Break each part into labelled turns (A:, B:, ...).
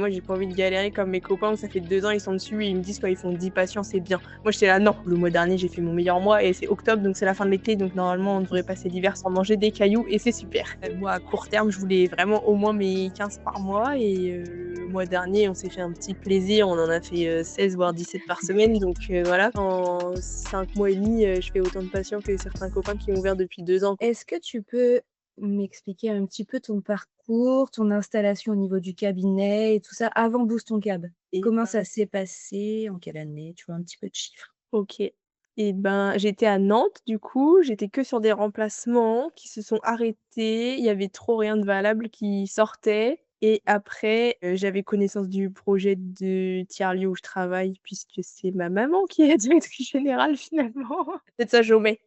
A: moi j'ai pas envie de galérer comme mes copains où ça fait 2 ans, ils sont dessus et ils me disent quand ils font 10 patients, c'est bien. Moi j'étais là: «Non, le mois dernier j'ai fait mon meilleur mois et c'est octobre donc c'est la fin de l'été donc normalement on devrait passer l'hiver sans manger des cailloux et c'est super». Moi à court terme, je voulais vraiment au moins mes 15 par mois et le mois dernier, on s'est fait un petit plaisir, on en a fait, 16 voire 17 par semaine donc voilà. En 5 mois et demi, je fais autant de patients que certains copains qui ont ouvert depuis 2 ans.
B: Est-ce que tu peux m'expliquer un petit peu ton parcours, ton installation au niveau du cabinet et tout ça avant Boost ton Cab?
A: Et
B: Comment
A: ben
B: ça s'est passé? En quelle année? Tu vois, un petit peu de chiffres.
A: OK. Et ben, j'étais à Nantes du coup, j'étais que sur des remplacements qui se sont arrêtés. Il y avait trop rien de valable qui sortait et après, j'avais connaissance du projet de tiers-lieu où je travaille puisque c'est ma maman qui est directrice générale finalement. Peut-être ça, j'omets.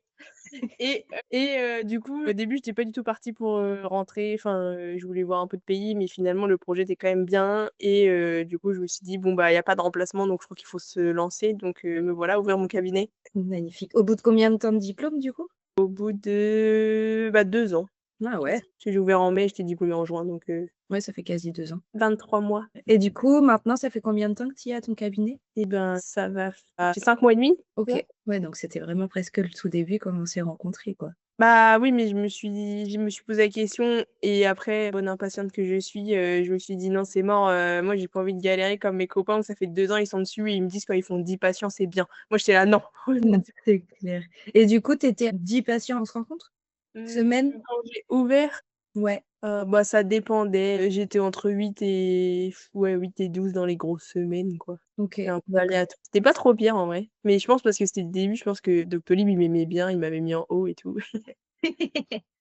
A: Du coup, au début, j'étais pas du tout partie pour, rentrer, enfin, je voulais voir un peu de pays, mais finalement le projet était quand même bien du coup, je me suis dit: «Bon, bah, il y a pas de remplacement, donc je crois qu'il faut se lancer», donc me voilà ouvrir mon cabinet.
B: Magnifique. Au bout de combien de temps de diplôme, du coup?
A: Au bout de, bah, 2 ans.
B: Ah
A: Parce
B: ouais,
A: que j'ai ouvert en mai, j'étais diplômée en juin, donc
B: ouais, ça fait quasi 2 ans.
A: 23 mois.
B: Et du coup, maintenant, ça fait combien de temps que tu y es à ton cabinet?
A: Et ben, ça va faire 5 mois et demi, là.
B: OK. Ouais, donc c'était vraiment presque le tout début quand on s'est rencontrés, quoi.
A: Bah, oui, mais je me suis posé la question et après, bonne impatiente que je suis, je me suis dit: «Non, c'est mort, moi j'ai pas envie de galérer comme mes copains où ça fait 2 ans, ils sont dessus et ils me disent quand ils font 10 patients, c'est bien». Moi, j'étais là: «Non».
B: C'est clair. Et du coup, tu étais 10 patients, on se rencontre? Semaine?
A: Quand j'ai ouvert,
B: Ouais.
A: bah, ça dépendait, j'étais entre 8 et 12 dans les grosses semaines, quoi.
B: OK,
A: C'était un peu
B: d'accord.
A: aléatoire. C'était pas trop pire en vrai, mais je pense parce que c'était le début, je pense que Doctolib, il m'aimait bien, il m'avait mis en haut et tout.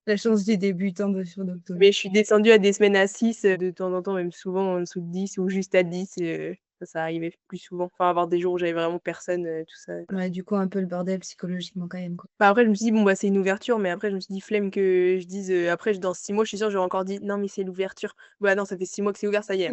B: La chance du débutant de sur Doctolib.
A: Mais je suis descendue à des semaines à 6 de temps en temps, même souvent en dessous de 10 ou juste à 10 ça arrivait plus souvent. Enfin, avoir des jours où j'avais vraiment personne, tout ça.
B: Ouais, du coup, un peu le bordel psychologiquement quand même, quoi.
A: Bah, après je me suis dit: «Bon, bah, c'est une ouverture», mais après je me suis dit: «Flemme que je dise, après dans 6 mois, je suis sûre j'aurais encore dit: "Non mais c'est l'ouverture"». Bah, non, ça fait 6 mois que c'est ouvert, ça y est.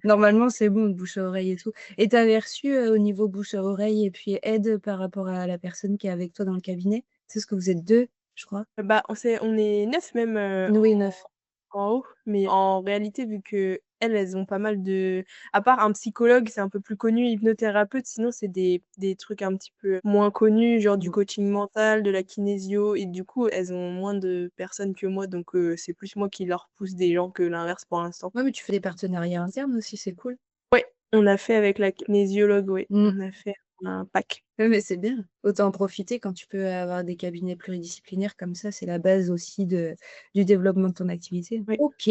B: Normalement, c'est bon, bouche à oreille et tout. Et tu avais reçu, au niveau bouche à oreille et puis aide par rapport à la personne qui est avec toi dans le cabinet? C'est ce que vous êtes 2, je crois?
A: Bah, on est 9 même,
B: Oui, 9.
A: en haut, mais en réalité, vu qu'elles, elles ont pas mal de à part un psychologue, c'est un peu plus connu, hypnothérapeute, sinon c'est des trucs un petit peu moins connus, genre du
B: Mmh.
A: coaching mental, de la kinésio et du coup, elles ont moins de personnes que moi, donc c'est plus moi qui leur pousse des gens que l'inverse pour l'instant.
B: Ouais, mais tu fais des partenariats internes aussi, c'est cool.
A: Ouais, on a fait avec la kinésiologue, ouais,
B: Mmh.
A: on a fait un pack.
B: Ouais, mais c'est bien. Autant en profiter quand tu peux avoir des cabinets pluridisciplinaires comme ça, c'est la base aussi de du développement de ton activité.
A: Oui.
B: OK.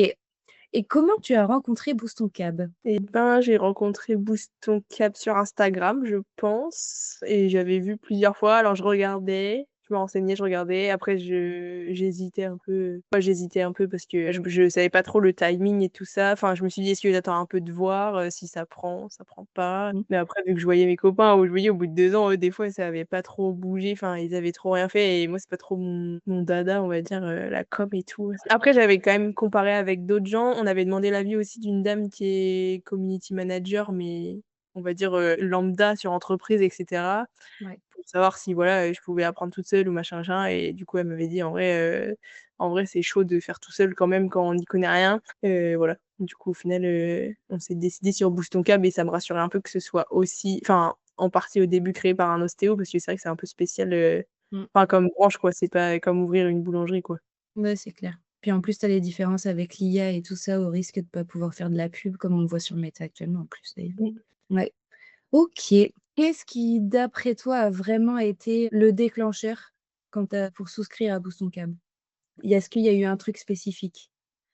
B: Et comment tu as rencontré Booston Cab?
A: Et ben, j'ai rencontré Booston Cap sur Instagram, je pense et j'avais vu plusieurs fois, alors je regardais, je me renseignais, je regardais, après j'hésitais un peu, j'hésitais un peu parce que je savais pas trop le timing et tout ça. Enfin, je me suis dit: «Est-ce que j'attends un peu de voir, si ça prend pas?»
B: Mmh.
A: Mais après, vu que je voyais mes copains où je voyais au bout de 2 ans, eux, des fois, ça avait pas trop bougé, enfin, ils avaient trop rien fait et moi, c'est pas trop mon dada, on va dire, la com et tout. Après, j'avais quand même comparé avec d'autres gens. On avait demandé l'avis aussi d'une dame qui est community manager, mais on va dire, lambda sur entreprise et cetera,
B: Ouais.
A: pour savoir si voilà, je pouvais apprendre toute seule ou machin, machin et du coup, elle m'avait dit: en vrai, c'est chaud de faire tout seul quand même quand on n'y connaît rien». Voilà. Du coup, au final, on s'est décidé sur Boost ton Câble et ça me rassurait un peu que ce soit aussi enfin, en partie au début créé par un ostéo parce que c'est vrai que c'est un peu spécial,
B: Mmh.
A: enfin comme branche quoi, c'est pas comme ouvrir une boulangerie quoi.
B: Ouais, c'est clair. Puis en plus, tu as les différences avec l'IA et tout ça, au risque de pas pouvoir faire de la pub comme on le voit sur Meta actuellement en plus d'ailleurs.
A: Mmh.
B: Ouais. OK. Qu'est-ce qui, d'après toi, a vraiment été le déclencheur quand tu pour souscrire à Boost Cam? Est-ce qu'il y a eu un truc spécifique?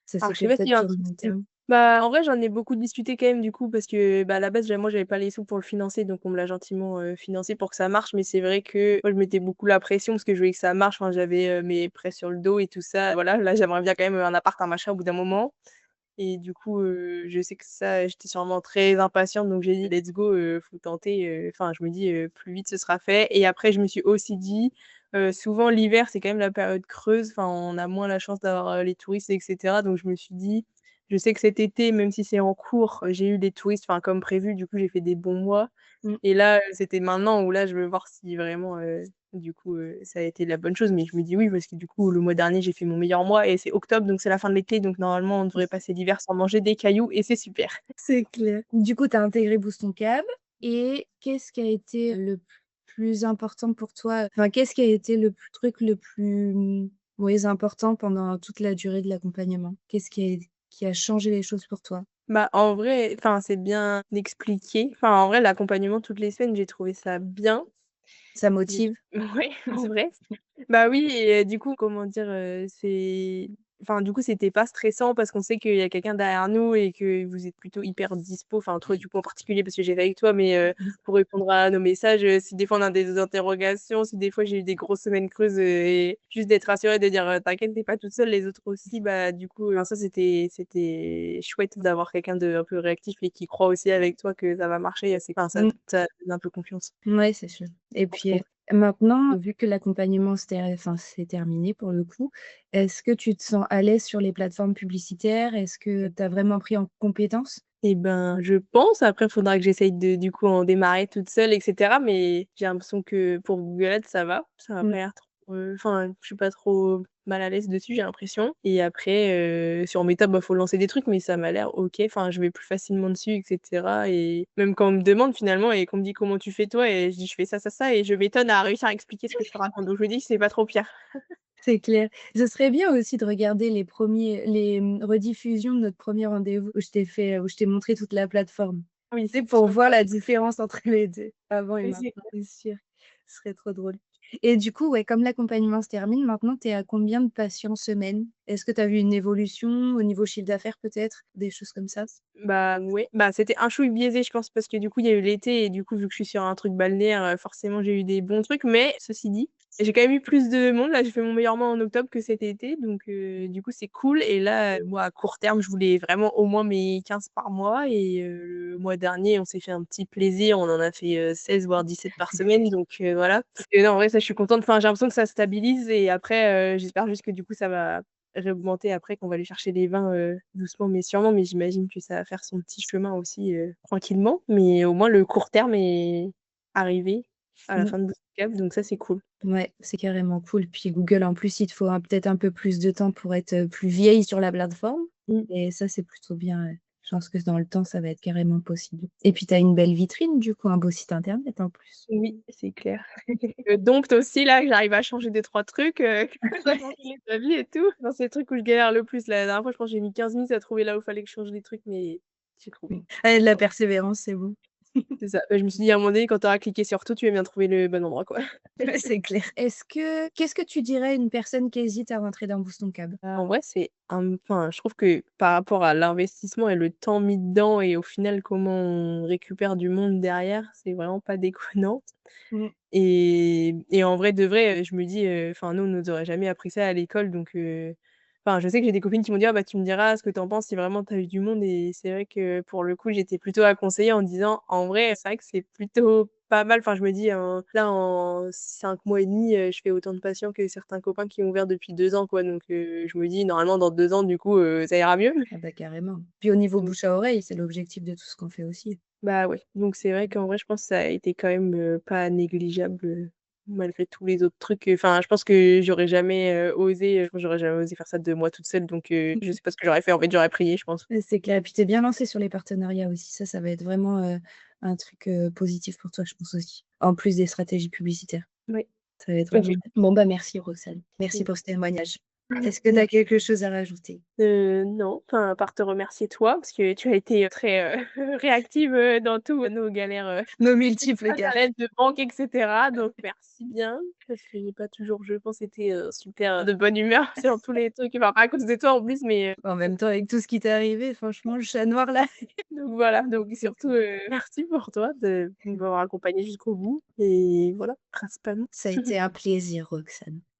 B: Ça
A: Alors
B: s'est
A: je sais
B: fait
A: pas s'il y
B: peut-être
A: a un
B: sur le
A: truc
B: long terme?
A: bah, en vrai, j'en ai beaucoup discuté quand même du coup parce que, bah, à la base, moi, j'avais pas les sous pour le financer, donc on me l'a gentiment, financé pour que ça marche. Mais c'est vrai que moi, je mettais beaucoup la pression parce que je voulais que ça marche. Enfin, j'avais, mes prêts sur le dos et tout ça. Voilà, là, j'aimerais bien quand même, un appart, un machin au bout d'un moment et du coup, je sais que ça, j'étais sûrement très impatiente donc j'ai dit: «Let's go, faut tenter», enfin, je me dis, «Plus vite ce sera fait» et après je me suis aussi dit, souvent l'hiver, c'est quand même la période creuse, enfin, on a moins la chance d'avoir, les touristes et cetera donc je me suis dit: «Je sais que cet été, même si c'est en cours, j'ai eu des touristes, enfin, comme prévu, du coup, j'ai fait des bons mois
B: Mmh.
A: et là, c'était maintenant où là, je veux voir si vraiment, Du coup, ça a été la bonne chose, mais je me dis oui parce que du coup, le mois dernier, j'ai fait mon meilleur mois et c'est octobre, donc c'est la fin de l'été, donc normalement, on devrait passer l'hiver sans manger des cailloux et c'est super.
B: C'est clair. Du coup, tu as intégré Boost ton câble et qu'est-ce qui a été le plus important pour toi? Enfin, qu'est-ce qui a été le truc le plus, ouais, important pendant toute la durée de l'accompagnement? Qu'est-ce qui a changé les choses pour toi?
A: Bah, en vrai, enfin, c'est bien expliqué. Enfin, en vrai, l'accompagnement toutes les semaines, j'ai trouvé ça bien.
B: Ça
A: J'ai
B: motive?
A: ouais, en vrai. Bah, oui et du coup, comment dire? Du coup, c'était pas stressant parce qu'on sait qu'il y a quelqu'un derrière nous et que vous êtes plutôt hyper dispo, enfin, toi, du coup, en particulier parce que j'étais avec toi, mais pour répondre à nos messages, si des fois on a des interrogations, si des fois j'ai eu des grosses semaines creuses, et juste d'être rassurée, de dire: «T'inquiète, tu es pas toute seule, les autres aussi», bah, du coup, ça, c'était chouette d'avoir quelqu'un de un peu réactif et qui croit aussi avec toi que ça va marcher, c'est enfin, ça
B: Mmh.
A: ça donne un peu confiance.
B: Ouais, c'est sûr et puis, maintenant, vu que l'accompagnement c'est terminé pour le coup, est-ce que tu te sens à l'aise sur les plateformes publicitaires? Est-ce que tu as vraiment pris en compétence?
A: Et ben, je pense, après il faudra que j'essaye de du coup en démarrer toute seule et cetera, mais j'ai l'impression que pour Google Ads ça va pas
B: Mmh.
A: l'air trop, enfin, je suis pas trop mal à l'aise dessus, j'ai l'impression et après, sur Meta, bah, faut lancer des trucs, mais ça m'a l'air OK, enfin, je vais plus facilement dessus et cetera et même quand on me demande finalement et qu'on me dit: «Comment tu fais toi?» et je dis: «Je fais ça, ça, ça» et je m'étonne à réussir à expliquer ce que je te raconte, donc je me dis que c'est pas trop pire.
B: C'est clair. Ce serait bien aussi de regarder rediffusions de notre premier rendez-vous où je t'ai montré toute la plateforme.
A: Oui,
B: Tu sais,
A: je
B: pour
A: peux
B: voir
A: pas
B: la différence entre les 2, avant et
A: essayer.
B: maintenant, c'est sûr. Ce serait trop drôle. Et du coup, ouais, comme l'accompagnement se termine, maintenant, tu es à combien de patients semaine? Est-ce que tu as vu une évolution au niveau chiffre d'affaires peut-être? Des choses comme ça?
A: Bah, ouais, bah, c'était un chouille biaisé, je pense, parce que du coup, il y a eu l'été et du coup, vu que je suis sur un truc balnéaire, forcément, j'ai eu des bons trucs. Mais ceci dit, j'ai quand même eu plus de monde. Là, j'ai fait mon meilleur mois en octobre que cet été, donc du coup, c'est cool et là, moi, à court terme, je voulais vraiment au moins mes 15 par mois et le mois dernier, on s'est fait un petit plaisir. On en a fait, 16 voire 17 par semaine, donc voilà. Et non, en vrai, ça, je suis contente. Enfin, j'ai l'impression que ça stabilise et après, j'espère juste que du coup, ça va réaugmenter après, qu'on va aller chercher les vins, doucement mais sûrement, mais j'imagine que ça va faire son petit chemin aussi, tranquillement. Mais au moins le court terme est arrivé à la
B: Mmh.
A: fin de Bootcamp, donc ça, c'est cool.
B: Ouais, c'est carrément cool. Puis Google, en plus, il te faut peut-être un peu plus de temps pour être, plus vieille sur la plateforme
A: Mmh.
B: et ça, c'est plutôt bien, ouais. Je pense que dans le temps, ça va être carrément possible et puis tu as une belle vitrine du coup, un beau site internet en plus.
A: Oui, c'est clair. Dompte aussi là, que j'arrive à changer 2-3 trucs, changer les avis et tout. Dans ces trucs où je galère le plus. La dernière fois, je pense, j'ai mis 15 minutes à trouver là où fallait que je change les trucs, mais j'ai trouvé.
B: Ouais, de la persévérance, c'est bon.
A: C'est ça. Bah, je me suis dit à un moment donné, quand tu auras cliqué sur tout, tu vas bien trouver le bon endroit, quoi.
B: Ouais, c'est clair. Qu'est-ce que tu dirais à une personne qui hésite à rentrer dans Boost ton Câble?
A: En vrai, enfin, je trouve que par rapport à l'investissement et le temps mis dedans et au final, comment on récupère du monde derrière, c'est vraiment pas déconnant
B: Mmh.
A: et en vrai de vrai, je me dis, enfin, nous, on nous aurait jamais appris ça à l'école donc enfin, je sais que j'ai des copines qui m'ont dit: «Ah bah, tu me diras ce que tu en penses si vraiment tu as eu du monde» et c'est vrai que pour le coup, j'étais plutôt à conseiller en disant: «En vrai, c'est vrai que c'est plutôt pas mal». Enfin, je me dis, là, en 5 mois et demi, je fais autant de patients que certains copains qui ont ouvert depuis 2 ans, quoi, donc je me dis: «Normalement, dans 2 ans, du coup, ça ira mieux».
B: Ah bah, carrément. Puis au niveau
A: Donc
B: bouche à oreille, c'est l'objectif de tout ce qu'on fait aussi.
A: bah, ouais, donc c'est vrai qu'en vrai, je pense que ça a été quand même, pas négligeable, malgré tous les autres trucs, enfin, je pense que j'aurais jamais, osé, je pense que j'aurais jamais osé faire ça de moi toute seule, donc je sais pas ce que j'aurais fait, en fait, j'aurais prié, je pense.
B: Ouais, c'est clair et puis tu es bien lancée sur les partenariats aussi. Ça va être vraiment, un truc, positif pour toi, je pense aussi. En plus des stratégies publicitaires.
A: Ouais,
B: Ça va être
A: OK.
B: vraiment bon, bah, merci Roxane. Merci pour ce témoignage. Est-ce que tu as
A: Merci.
B: quelque chose à rajouter?
A: Non, enfin, à part te remercier toi, parce que tu as été, très, réactive, dans tous nos galères,
B: Nos multiples galères.
A: internet, de banque et cetera, donc merci bien, parce que j'ai pas toujours, je pense, été, super, de bonne humeur sur tous les trucs, enfin, pas à cause de toi en plus, mais
B: En même temps, avec tout ce qui t'est arrivé, franchement, le chat noir là.
A: donc voilà, donc surtout, merci pour toi de m'avoir accompagnée jusqu'au bout et voilà, principalement.
B: Ça a été un plaisir Roxane.